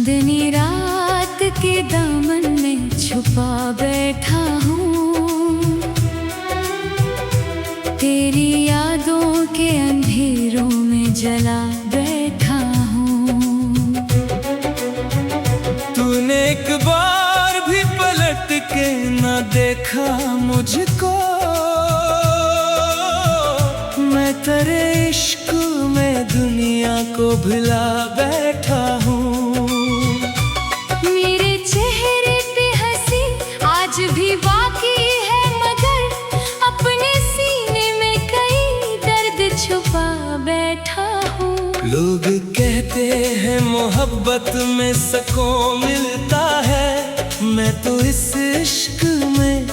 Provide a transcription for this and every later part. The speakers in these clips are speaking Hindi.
चांदनी रात के दामन में छुपा बैठा हूँ, तेरी यादों के अंधेरों में जला बैठा हूँ। तूने एक बार भी पलट के न देखा मुझको, मैं तेरे इश्क में दुनिया को भुला बैठा हूँ। मेरे चेहरे पे हंसी आज भी बाकी है, मगर अपने सीने में कई दर्द छुपा बैठा हूँ। लोग कहते हैं मोहब्बत में सुकून मिलता है, मैं तो इस इश्क में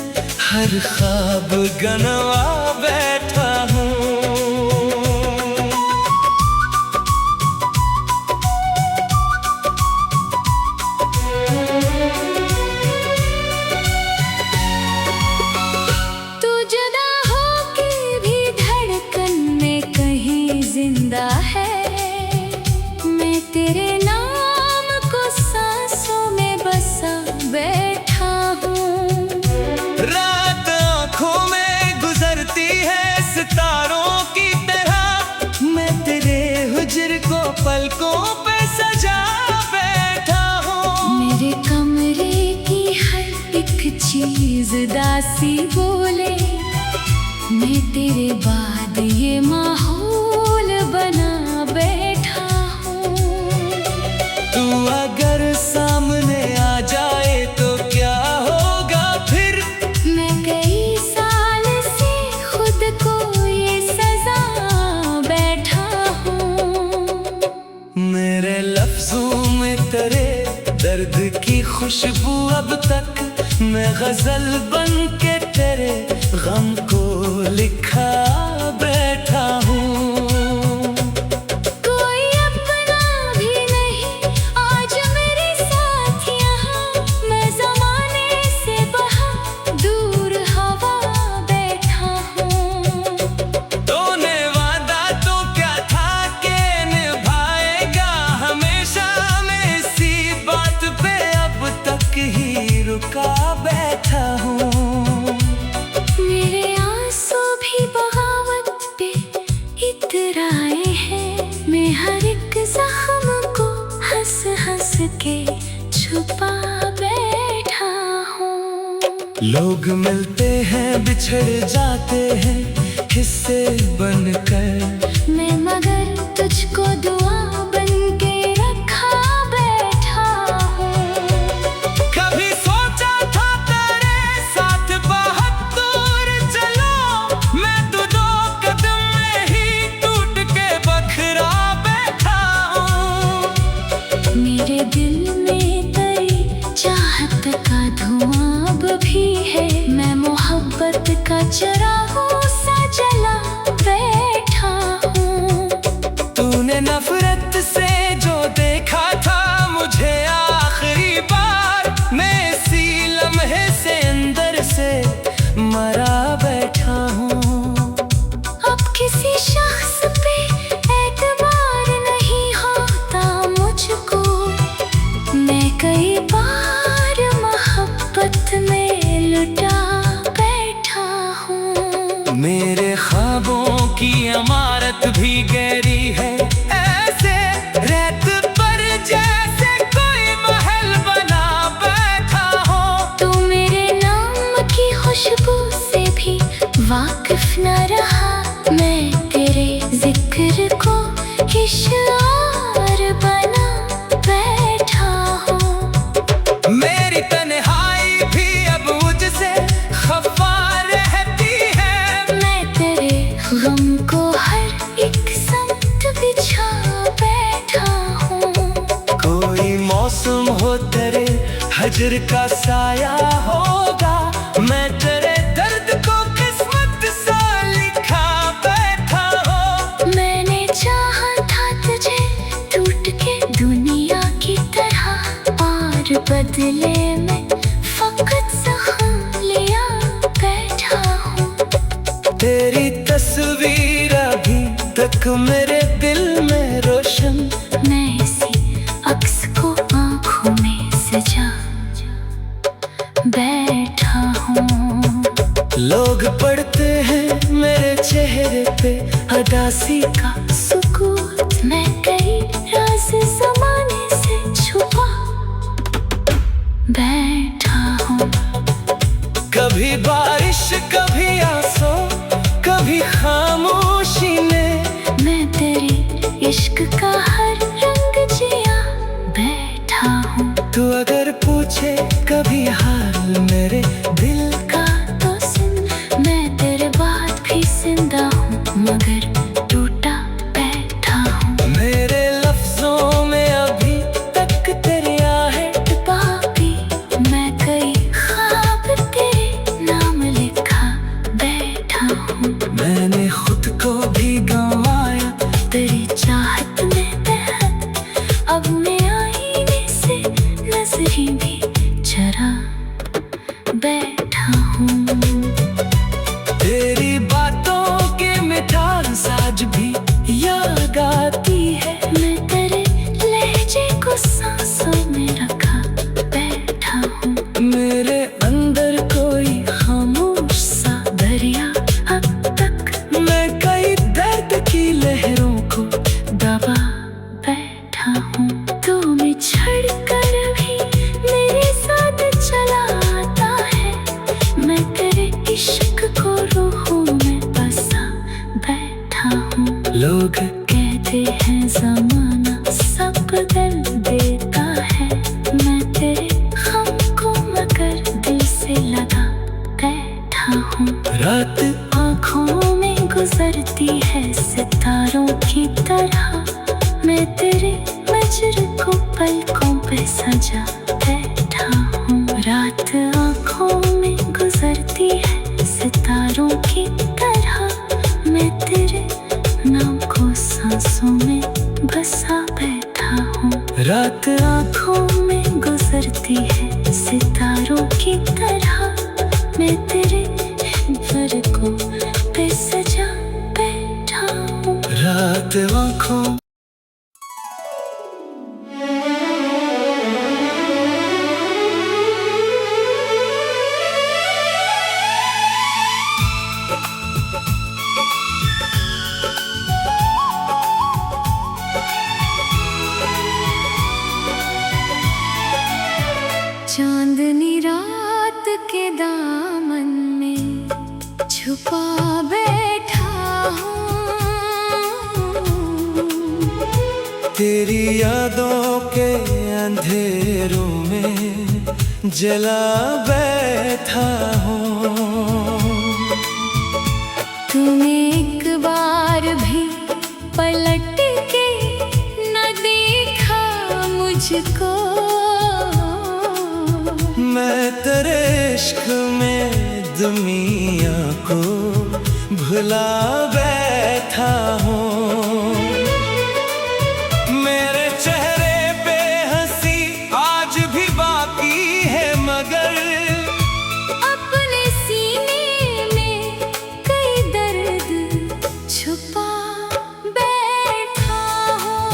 हर ख्वाब गनवा बैठा हूँ। तू जुदा होके भी धड़कन में कहीं जिंदा है, मैं तेरे नाम को सांसों में बसा बैठा हूँ। रात आँखों में गुजरती है सितारों की तरह, मैं तेरे हुज्र को पलकों पे सजा बैठा हूँ। मेरे कमरे की हर एक चीज दासी बोले, मैं तेरे बाद ये माहौल बना बैठा हूँ। तू अगर सामने आ जाए तो क्या होगा फिर, मैं कई साल से खुद को ये सजा बैठा हूँ। मेरे लफ्जों में तेरे दर्द की खुशबू अब तक, मैं गजल बन के तेरे गम को लिखा बैठा हूँ। कोई अपना भी नहीं आज मेरे साथ यहाँ, मैं ज़माने से बहुत दूर हवा बैठा हूँ। तूने वादा तो क्या था कि निभाएगा हमेशा, मैं इसी बात पे अब तक ही रुका बैठा हूँ। मेरे आंसू भी बगावत पे इतराए हैं, मैं हर एक जख्म को हंस हंस के छुपा बैठा हूँ। लोग मिलते हैं बिछड़ जाते हैं हिस्से बनकर, मैं मगर तुझको दुआ बन के रखा बैठा हूँ। कभी सोचा था तेरे साथ बहुत दूर चलो, मैं तो दो कदम में ही टूट के बखरा बैठा हूँ। मेरे दिल में तेरी चाहत का धुआं अब भी है, मैं मोहब्बत का चिरागों सा जला बैठा हूँ। तूने नफरत से जो देखा था मुझे आखिरी बार, मैं इसी लम्हे से अंदर से मरा बैठा हूँ। अब किसी शख्स पे एतबार नहीं होता मुझको, मैं कई बार मोहब्बत में लुटा बैठा हूँ। मेरे ख्वाबों की इमारत भी गहरी है, ऐसे रेत पर जैसे कोई महल बना बैठा हो। तू मेरे नाम की खुशबू से भी वाकिफ न रहा, मैं तेरे जिक्र को इशार बना बैठा हूँ। मेरी तन्हाई भी अब मुझसे खफा रहती है, मैं तेरे गम को हर एक संत बिछा बैठा हूँ। कोई मौसम हो तेरे हजर का साया होगा, मैं तेरे दर्द को किस्मत सा लिखा बैठा हो। मैंने चाहा था तुझे टूट के दुनिया की तरह, और बदले में फकत जख्म लिया बैठा हूँ। तेरी तस्वीर अभी तक मेरे दिल में रोशन, मैं इसी अक्स को आँखों का हर रंग जिया बैठा हूँ। तू अगर पूछे कभी हाल मेरे दिल का तो सुन, मैं तेरे बात भी जिंदा हूँ, मगर टूटा बैठा हूँ। मेरे लफ्जों में अभी तक तेरी आहें बाकी मैं कई ख्वाब तेरे नाम लिखा बैठा हूँ। मैंने खुद को भी गंवाया तेरी चाहत में बेहद, अब मैं आईने से नजरें भी चरा बैठा हूँ। तेरी बातों के मिठास आज भी याद आती है। मैं तेरे लहजे को सांसों में रखा बैठा हूँ। मेरे अंदर कोई खामोश सा दरिया अब तक मैं कई दर्द की लहरों को दबा बैठा हूँ। तू बिछड़ कर भी मेरे साथ चला आता है, मैं तेरे इश्क को रूहों में बसा बैठा हूँ। लोग कहते हैं ज़माना सब बदल देता है, मैं तेरे गम को मगर दिल से लगा बैठा हूँ। रात आँखों में गुजरती है सितारों की तरह, मैं तेरे मजर को पलकों पे सजा बैठा हूँ। रात आँखों में गुजरती है सितारों की तरह, मैं तेरे नाम को सांसों में बसा बैठा हूँ। रात आँखों में गुजरती है सितारों की तरह, मैं तेरे घर को पे सजा बैठा हूँ। रात आँखों चांदनी रात के दामन में छुपा बैठा हूँ। तेरी यादों के अंधेरों में जला बैठा हूँ। तूने एक बार भी पलट के न देखा मुझको, मैं तेरे इश्क में दुनिया को भुला बैठा हूँ। मेरे चेहरे पे हंसी आज भी बाकी है, मगर अपने सीने में कई दर्द छुपा बैठा हूँ।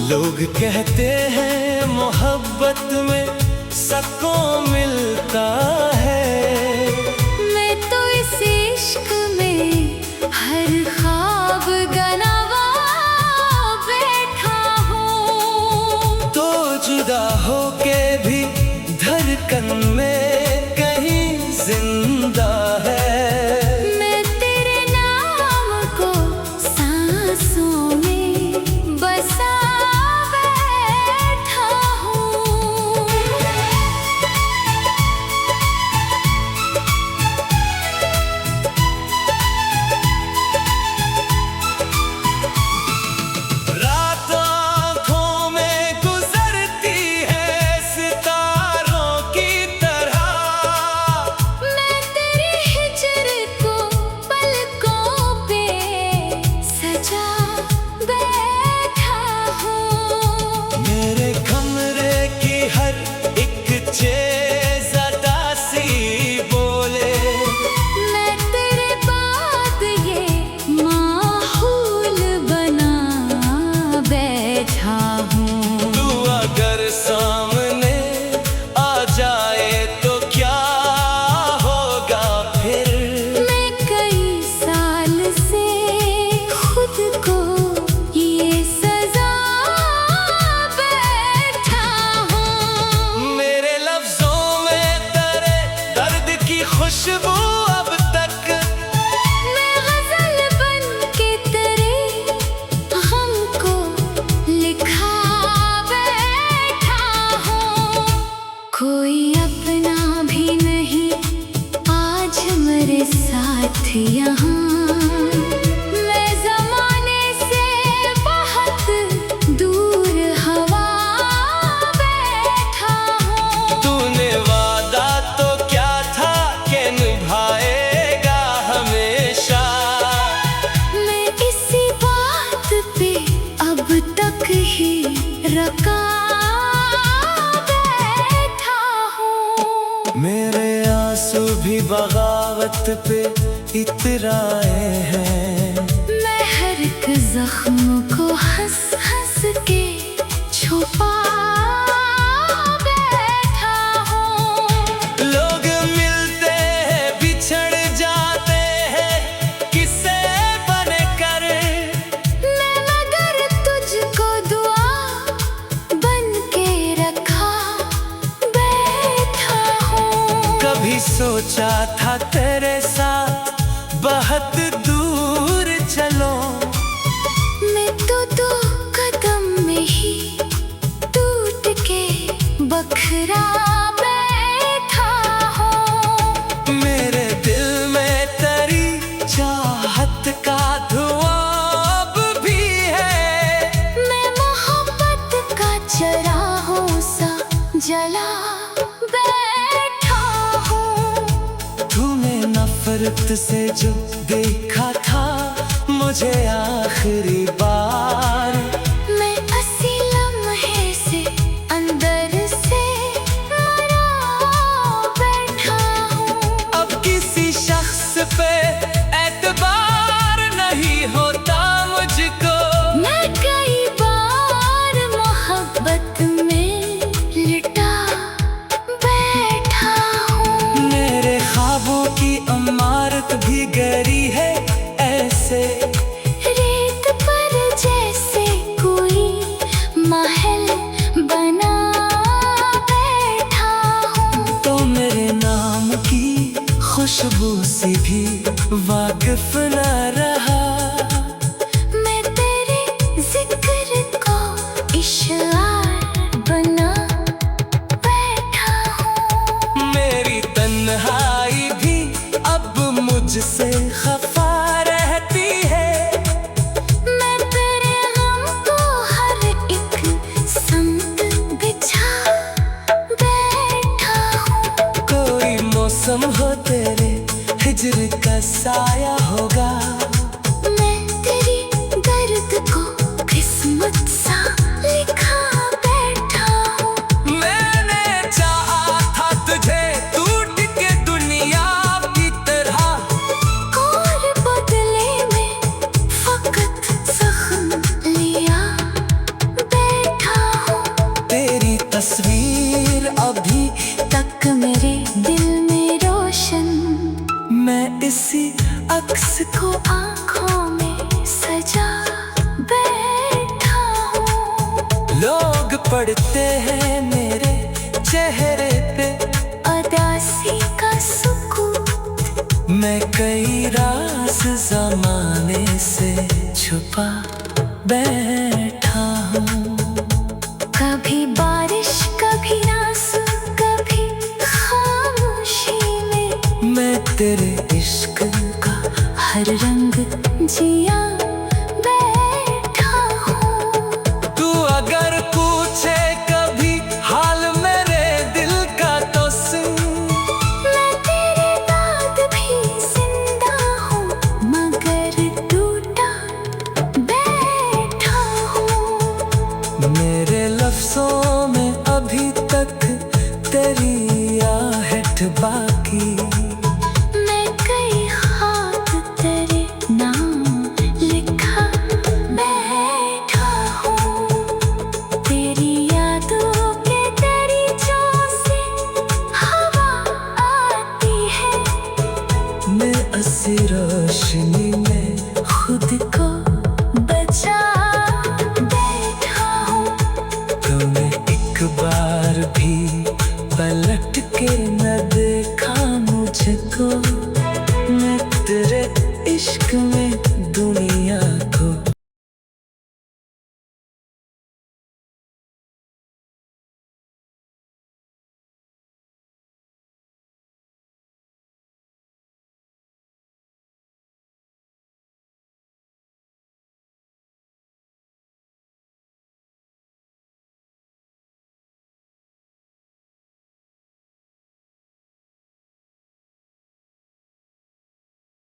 लोग कहते हैं मोहब्बत में सबको मिलता है, मैं तो इस इश्क में हर ख्वाब गनवा बैठा हूँ। तो जुदा होके भी धड़कन में कहीं जिंदा है। मैं तेरे नाम को सांसों में बसा बैठा हूँ। पे इतराए हैं। मैं हर एक जख्म को हंस हंस के छुपा बैठा हूँ। लोग मिलते हैं बिछड़ जाते हैं किसे बनकर, मैं मगर तुझको दुआ बन के रखा बैठा हूँ। कभी सोचा था तेरे साथ बहुत दूर चलो, मैं तो दो कदम में ही टूट के बखरा बैठा हूँ। मेरे दिल में तेरी चाहत का धुआं अब भी है। मैं मोहब्बत का चराहों सा जला बैठा हूँ। तूने नफरत से जो देखा था मुझे आखिरी बार, मैं इसी लम्हे से अंदर से मरा बैठा हूँ। अब किसी शख्स पे एतबार नहीं होता मुझको। मैं कई बार मोहब्बत में लिटा बैठा हूँ। मेरे ख्वाबों की इमारत भी गिरी है ऐसे, रेत पर जैसे कोई महल बना बैठा हूँ। तो मेरे नाम की खुशबू से भी वाकिफ न रहा। मैं तेरे जिक्र को इशार बना बैठा हूँ। मेरी तन्हाई भी अब मुझसे खफा रहती है। मैं तेरे गम को हर एक संग बिछा बैठा हूँ। कोई मौसम हो तेरे हिज्र का साया होगा। मैं तेरी दर्द को किस्मत सा लिखा बैठा हूँ। मैंने चाहा था तुझे टूट के दुनिया की तरह, और बदले में फकत जख्म लिया बैठा हूँ। तेरी तस्वीर अभी तक मेरे दिल में रोशन, मैं इसी अक्स को आँखों में सजा बैठा हूँ। लोग पढ़ते हैं मेरे चेहरे पे उदासी का सुकून, मैं कई राज जमाने से छुपा बैठा हूँ। कभी बारिश कभी आंसू कभी खामोशी में, मैं तेरे इश्क का हर रंग जिया बैठा हूँ। तू अगर पूछे कभी हाल मेरे दिल का तो सुन। मैं तेरे बाद भी जिंदा हूँ मगर टूटा बैठा हूँ। मेरे लफ्जों में अभी तक तेरी आहट बाकी